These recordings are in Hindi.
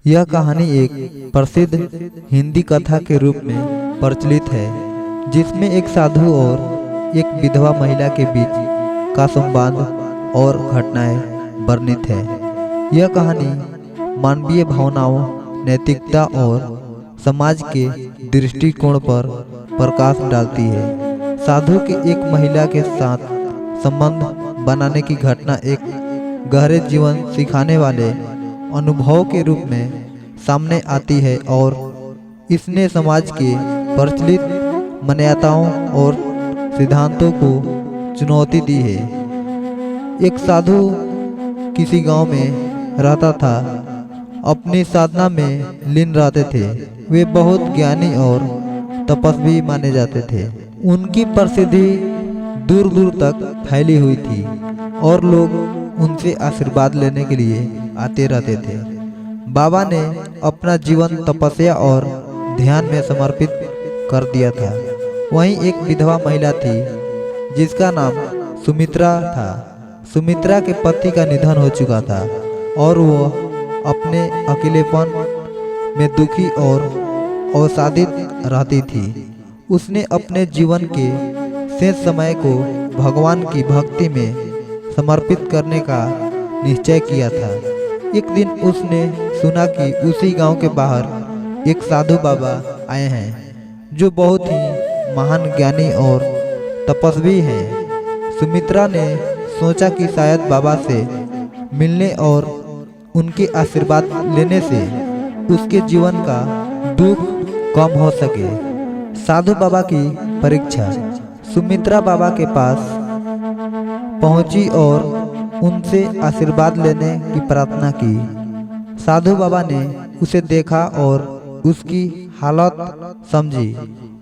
यह कहानी एक प्रसिद्ध हिंदी कथा के रूप में प्रचलित है, जिसमें एक साधु और एक विधवा महिला के बीच का संवाद और घटनाएं वर्णित है। यह कहानी मानवीय भावनाओं, नैतिकता और समाज के दृष्टिकोण पर प्रकाश डालती है। साधु के एक महिला के साथ संबंध बनाने की घटना एक गहरे जीवन सिखाने वाले अनुभव के रूप में सामने आती है और इसने समाज के प्रचलित मान्यताओं और सिद्धांतों को चुनौती दी है। एक साधु किसी गांव में रहता था, अपनी साधना में लीन रहते थे। वे बहुत ज्ञानी और तपस्वी माने जाते थे। उनकी प्रसिद्धि दूर दूर तक फैली हुई थी और लोग उनसे आशीर्वाद लेने के लिए आते रहते थे। बाबा ने अपना जीवन तपस्या और ध्यान में समर्पित कर दिया था। वहीं एक विधवा महिला थी जिसका नाम सुमित्रा था। सुमित्रा के पति का निधन हो चुका था और वो अपने अकेलेपन में दुखी और अवसादित रहती थी। उसने अपने जीवन के शेष समय को भगवान की भक्ति में समर्पित करने का निश्चय किया था। एक दिन उसने सुना कि उसी गांव के बाहर एक साधु बाबा आए हैं जो बहुत ही महान ज्ञानी और तपस्वी हैं। सुमित्रा ने सोचा कि शायद बाबा से मिलने और उनके आशीर्वाद लेने से उसके जीवन का दुख कम हो सके। साधु बाबा की परीक्षा। सुमित्रा बाबा के पास पहुंची और उनसे आशीर्वाद लेने की प्रार्थना की। साधु बाबा ने उसे देखा और उसकी हालत समझी।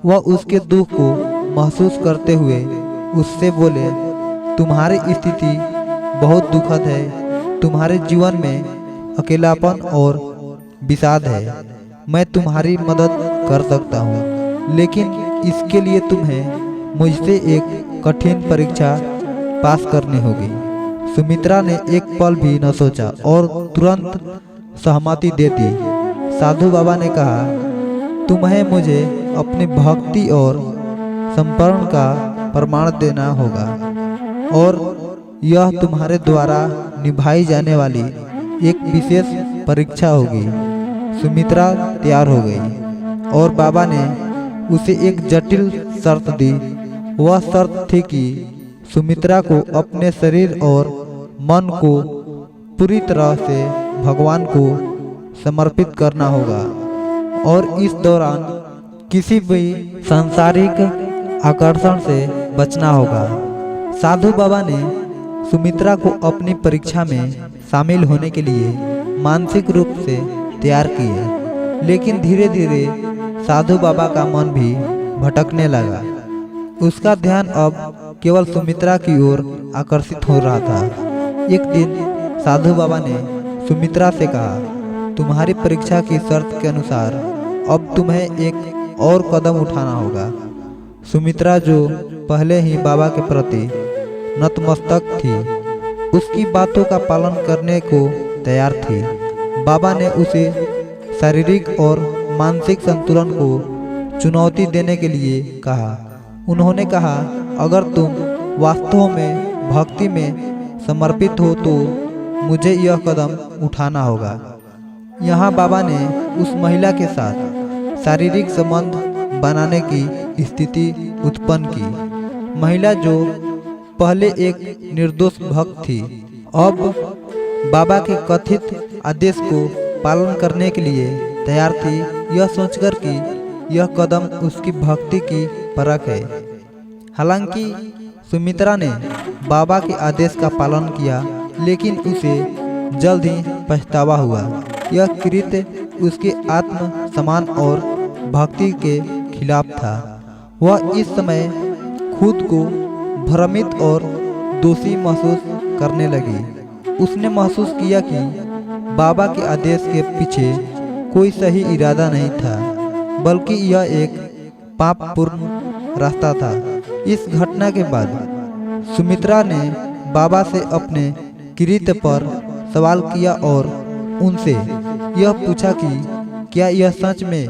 वह उसके दुख को महसूस करते हुए उससे बोले, तुम्हारी स्थिति बहुत दुखद है। तुम्हारे जीवन में अकेलापन और विषाद है। मैं तुम्हारी मदद कर सकता हूँ, लेकिन इसके लिए तुम्हें मुझसे एक कठिन परीक्षा पास करनी होगी। सुमित्रा ने एक पल भी न सोचा और तुरंत सहमति दे दी। साधु बाबा ने कहा, तुम्हें मुझे अपनी भक्ति और समर्पण का प्रमाण देना होगा और यह तुम्हारे द्वारा निभाई जाने वाली एक विशेष परीक्षा होगी। सुमित्रा तैयार हो गई और बाबा ने उसे एक जटिल शर्त दी। वह शर्त थी कि सुमित्रा को अपने शरीर और मन को पूरी तरह से भगवान को समर्पित करना होगा और इस दौरान किसी भी सांसारिक आकर्षण से बचना होगा। साधु बाबा ने सुमित्रा को अपनी परीक्षा में शामिल होने के लिए मानसिक रूप से तैयार किया, लेकिन धीरे धीरे साधु बाबा का मन भी भटकने लगा। उसका ध्यान अब केवल सुमित्रा की ओर आकर्षित हो रहा था। एक दिन साधु बाबा ने सुमित्रा से कहा, तुम्हारी परीक्षा की शर्त के अनुसार अब तुम्हें एक और कदम उठाना होगा। सुमित्रा, जो पहले ही बाबा के प्रति नतमस्तक थी, उसकी बातों का पालन करने को तैयार थी। बाबा ने उसे शारीरिक और मानसिक संतुलन को चुनौती देने के लिए कहा। उन्होंने कहा, अगर तुम वास्तव में भक्ति में समर्पित हो तो मुझे यह कदम उठाना होगा। यहाँ बाबा ने उस महिला के साथ शारीरिक संबंध बनाने की स्थिति उत्पन्न की। महिला, जो पहले एक निर्दोष भक्त थी, अब बाबा के कथित आदेश को पालन करने के लिए तैयार थी, यह सोचकर कि यह कदम उसकी भक्ति की परख है। हालांकि सुमित्रा ने बाबा के आदेश का पालन किया, लेकिन उसे जल्द ही पछतावा हुआ। यह कृत्य उसके आत्म सम्मान और भक्ति के खिलाफ था। वह इस समय खुद को भ्रमित और दोषी महसूस करने लगी। उसने महसूस किया कि बाबा के आदेश के पीछे कोई सही इरादा नहीं था, बल्कि यह एक पापपूर्ण रास्ता था। इस घटना के बाद सुमित्रा ने बाबा से अपने कृत्य पर सवाल किया और उनसे यह पूछा कि क्या यह सच में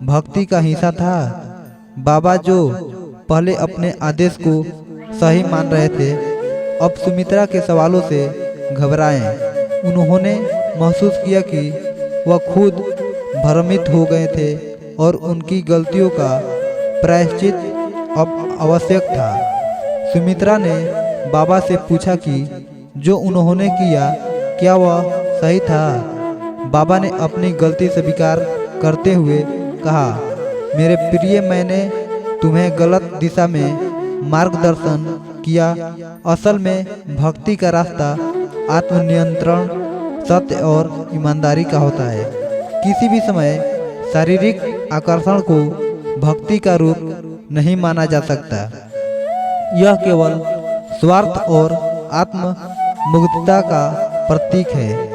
भक्ति का हिस्सा था। बाबा, जो पहले अपने आदेश को सही मान रहे थे, अब सुमित्रा के सवालों से घबराए। उन्होंने महसूस किया कि वह खुद भ्रमित हो गए थे और उनकी गलतियों का प्रायश्चित अब आवश्यक था। सुमित्रा ने बाबा से पूछा कि जो उन्होंने किया क्या वह सही था। बाबा ने अपनी गलती स्वीकार करते हुए कहा, मेरे प्रिय, मैंने तुम्हें गलत दिशा में मार्गदर्शन किया। असल में भक्ति का रास्ता आत्मनियंत्रण, सत्य और ईमानदारी का होता है। किसी भी समय शारीरिक आकर्षण को भक्ति का रूप नहीं माना जा सकता। यह केवल स्वार्थ और आत्म मुग्धता का प्रतीक है।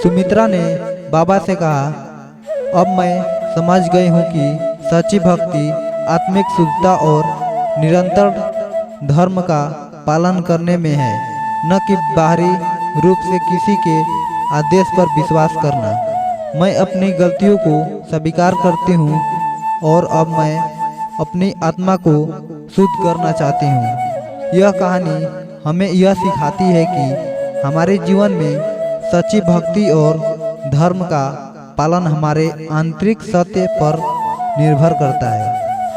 सुमित्रा ने बाबा से कहा, अब मैं समझ गई हूँ कि सच्ची भक्ति आत्मिक शुद्धता और निरंतर धर्म का पालन करने में है, न कि बाहरी रूप से किसी के आदेश पर विश्वास करना। मैं अपनी गलतियों को स्वीकार करती हूँ और अब मैं अपनी आत्मा को शुद्ध करना चाहती हूँ। यह कहानी हमें यह सिखाती है कि हमारे जीवन में सच्ची भक्ति और धर्म का पालन हमारे आंतरिक सत्य पर निर्भर करता है,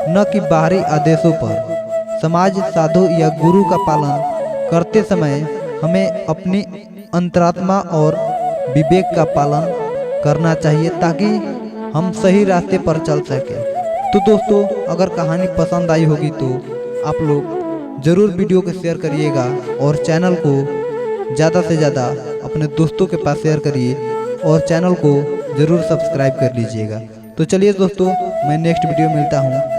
न कि बाहरी आदेशों पर। समाज, साधु या गुरु का पालन करते समय हमें अपनी अंतरात्मा और विवेक का पालन करना चाहिए ताकि हम सही रास्ते पर चल सकें। तो दोस्तों, अगर कहानी पसंद आई होगी तो आप लोग ज़रूर वीडियो को शेयर करिएगा और चैनल को ज़्यादा से ज़्यादा अपने दोस्तों के पास शेयर करिए और चैनल को ज़रूर सब्सक्राइब कर लीजिएगा। तो चलिए दोस्तों, मैं नेक्स्ट वीडियो मिलता हूँ।